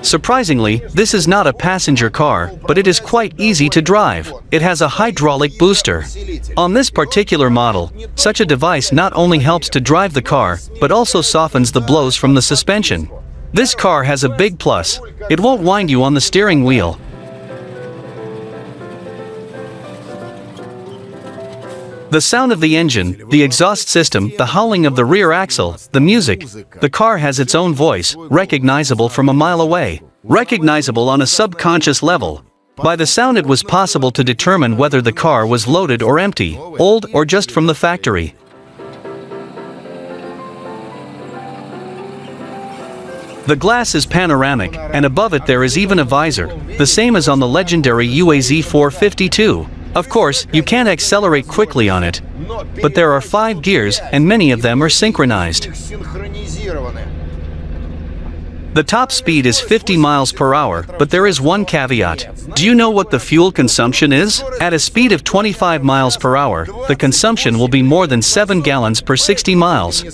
Surprisingly, this is not a passenger car, but it is quite easy to drive. It has a hydraulic booster. On this particular model, such a device not only helps to drive the car, but also softens the blows from the suspension. This car has a big plus: it won't wind you on the steering wheel. The sound of the engine, the exhaust system, the howling of the rear axle, the music. The car has its own voice, recognizable from a mile away, recognizable on a subconscious level. By the sound it was possible to determine whether the car was loaded or empty, old or just from the factory. The glass is panoramic, and above it there is even a visor, the same as on the legendary UAZ 452. Of course, you can't accelerate quickly on it, but there are 5 gears, and many of them are synchronized. The top speed is 50 miles per hour, but there is one caveat. Do you know what the fuel consumption is? At a speed of 25 miles per hour, the consumption will be more than 7 gallons per 60 miles.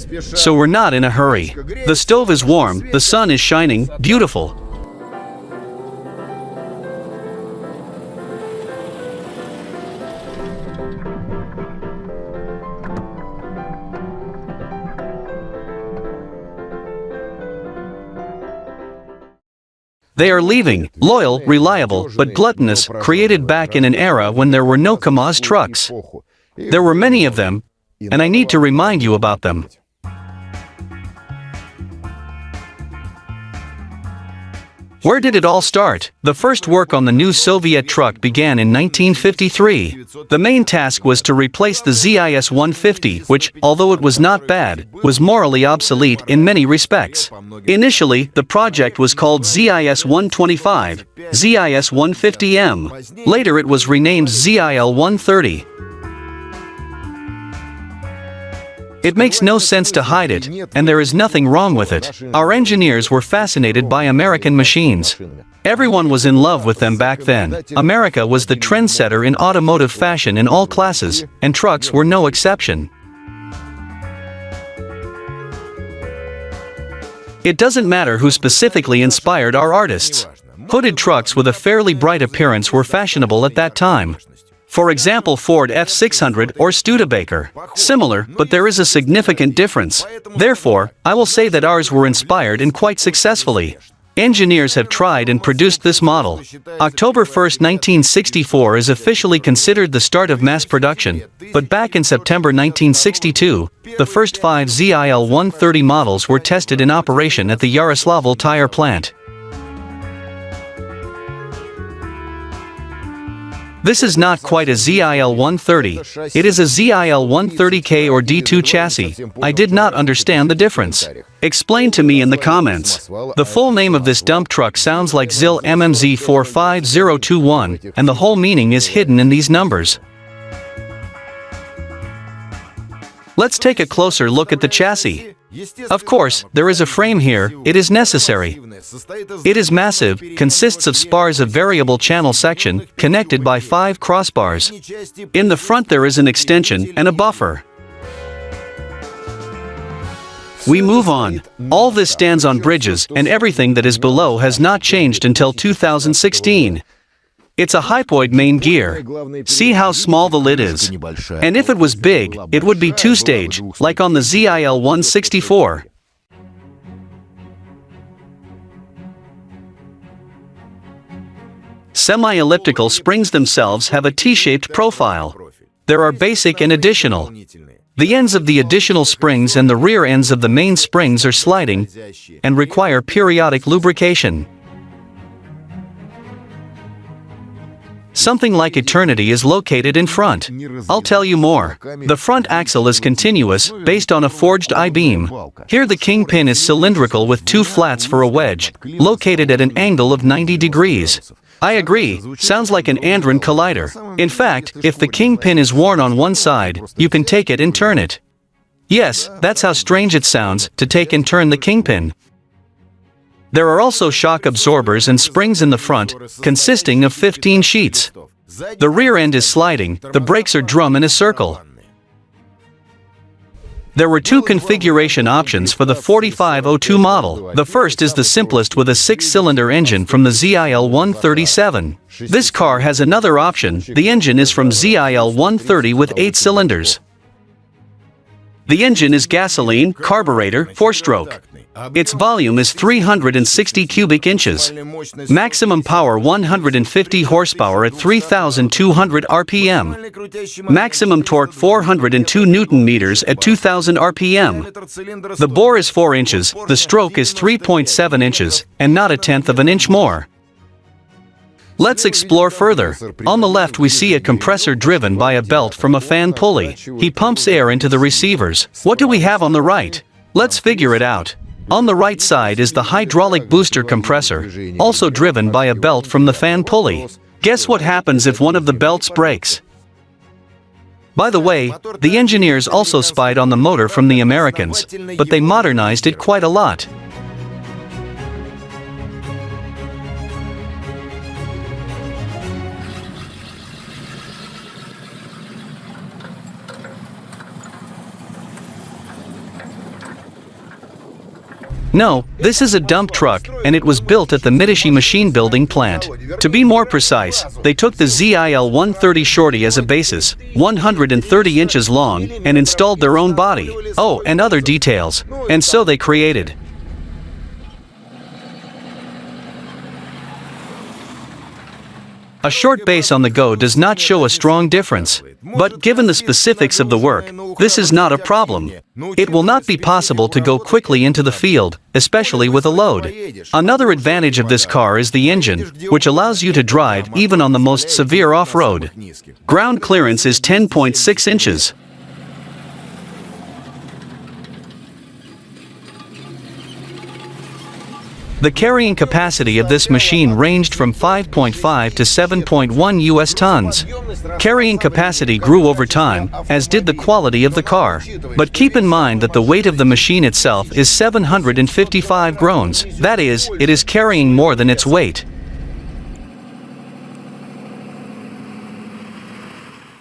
So we're not in a hurry. The stove is warm, the sun is shining, beautiful. They are leaving, loyal, reliable, but gluttonous, created back in an era when there were no KAMAZ trucks. There were many of them, and I need to remind you about them. Where did it all start? The first work on the new Soviet truck began in 1953. The main task was to replace the ZIS 150, which, although it was not bad, was morally obsolete in many respects. Initially, the project was called ZIS 125, ZIS 150M. Later it was renamed ZIL 130. It makes no sense to hide it, and there is nothing wrong with it. Our engineers were fascinated by American machines. Everyone was in love with them back then. America was the trendsetter in automotive fashion in all classes, and trucks were no exception. It doesn't matter who specifically inspired our artists. Hooded trucks with a fairly bright appearance were fashionable at that time. For example, Ford F600 or Studebaker. Similar, but there is a significant difference. Therefore, I will say that ours were inspired and quite successfully. Engineers have tried and produced this model. October 1, 1964 is officially considered the start of mass production, but back in September 1962, the first 5 ZIL 130 models were tested in operation at the Yaroslavl tire plant. This is not quite a ZIL 130, it is a ZIL 130K or D2 chassis. I did not understand the difference. Explain to me in the comments. The full name of this dump truck sounds like ZIL MMZ 45021, and the whole meaning is hidden in these numbers. Let's take a closer look at the chassis. Of course, there is a frame here, it is necessary. It is massive, consists of spars of variable channel section, connected by 5 crossbars. In the front there is an extension and a buffer. We move on. All this stands on bridges, and everything that is below has not changed until 2016. It's a hypoid main gear. See how small the lid is. And if it was big, it would be 2-stage, like on the ZIL 164. Semi-elliptical springs themselves have a T-shaped profile. There are basic and additional. The ends of the additional springs and the rear ends of the main springs are sliding and require periodic lubrication. Something like eternity is located in front. I'll tell you more. The front axle is continuous, based on a forged I-beam. Here the kingpin is cylindrical with 2 flats for a wedge, located at an angle of 90 degrees. I agree, sounds like an Andron collider. In fact, if the kingpin is worn on one side, you can take it and turn it. Yes, that's how strange it sounds, to take and turn the kingpin. There are also shock absorbers and springs in the front, consisting of 15 sheets. The rear end is sliding, the brakes are drum in a circle. There were two configuration options for the 4502 model. The first is the simplest with a 6-cylinder engine from the ZIL 137. This car has another option. The engine is from ZIL 130 with 8 cylinders. The engine is gasoline, carburetor, 4-stroke. Its volume is 360 cubic inches. Maximum power 150 horsepower at 3,200 RPM. Maximum torque 402 Newton meters at 2,000 RPM. The bore is 4 inches, the stroke is 3.7 inches, and not a tenth of an inch more. Let's explore further. On the left we see a compressor driven by a belt from a fan pulley. He pumps air into the receivers. What do we have on the right? Let's figure it out. On the right side is the hydraulic booster compressor, also driven by a belt from the fan pulley. Guess what happens if one of the belts breaks? By the way, the engineers also spied on the motor from the Americans, but they modernized it quite a lot. No, this is a dump truck, and it was built at the Mitsubishi machine building plant. To be more precise, they took the ZIL 130 Shorty as a basis, 130 inches long, and installed their own body. Oh, and other details. And so they created. A short base on the go does not show a strong difference. But given the specifics of the work, this is not a problem. It will not be possible to go quickly into the field, especially with a load. Another advantage of this car is the engine, which allows you to drive even on the most severe off-road. Ground clearance is 10.6 inches. The carrying capacity of this machine ranged from 5.5 to 7.1 US tons. Carrying capacity grew over time, as did the quality of the car. But keep in mind that the weight of the machine itself is 755 grams. That is, it is carrying more than its weight.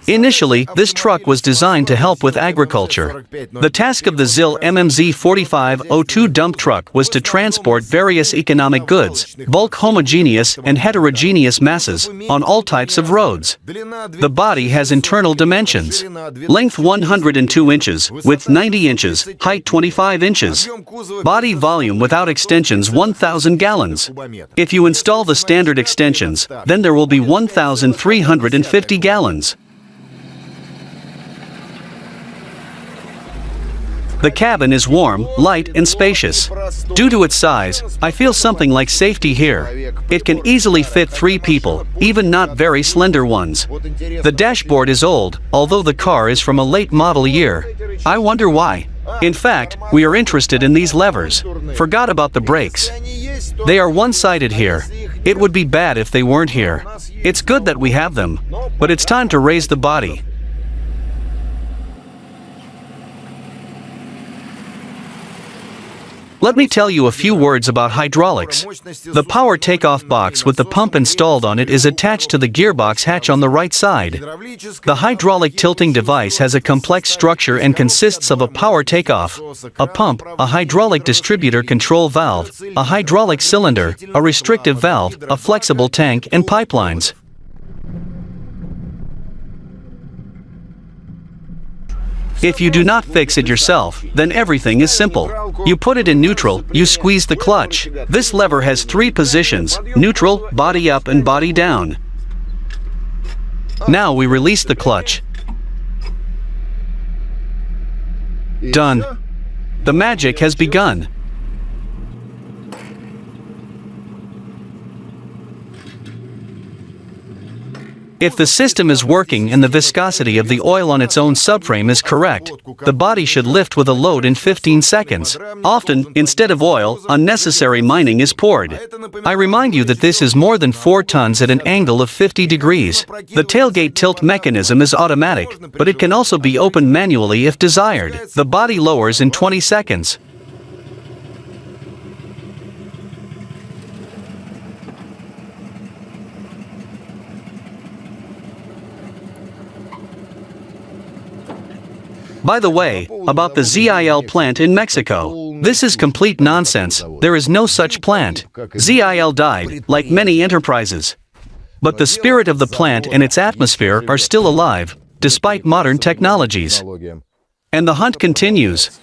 Initially, this truck was designed to help with agriculture. The task of the ZIL MMZ 4502 dump truck was to transport various economic goods, bulk homogeneous and heterogeneous masses, on all types of roads. The body has internal dimensions. Length 102 inches, width 90 inches, height 25 inches. Body volume without extensions 1,000 gallons. If you install the standard extensions, then there will be 1,350 gallons. The cabin is warm, light, and spacious. Due to its size, I feel something like safety here. It can easily fit 3 people, even not very slender ones. The dashboard is old, although the car is from a late model year. I wonder why. In fact, we are interested in these levers. Forgot about the brakes. They are one-sided here. It would be bad if they weren't here. It's good that we have them. But it's time to raise the body. Let me tell you a few words about hydraulics. The power takeoff box with the pump installed on it is attached to the gearbox hatch on the right side. The hydraulic tilting device has a complex structure and consists of a power takeoff, a pump, a hydraulic distributor control valve, a hydraulic cylinder, a restrictive valve, a flexible tank, and pipelines. If you do not fix it yourself, then everything is simple. You put it in neutral, you squeeze the clutch. This lever has 3 positions: neutral, body up, and body down. Now we release the clutch. Done. The magic has begun. If the system is working and the viscosity of the oil on its own subframe is correct, the body should lift with a load in 15 seconds. Often, instead of oil, unnecessary mining is poured. I remind you that this is more than 4 tons at an angle of 50 degrees. The tailgate tilt mechanism is automatic, but it can also be opened manually if desired. The body lowers in 20 seconds. By the way, about the ZIL plant in Mexico, this is complete nonsense. There is no such plant. ZIL died, like many enterprises. But the spirit of the plant and its atmosphere are still alive, despite modern technologies. And the hunt continues.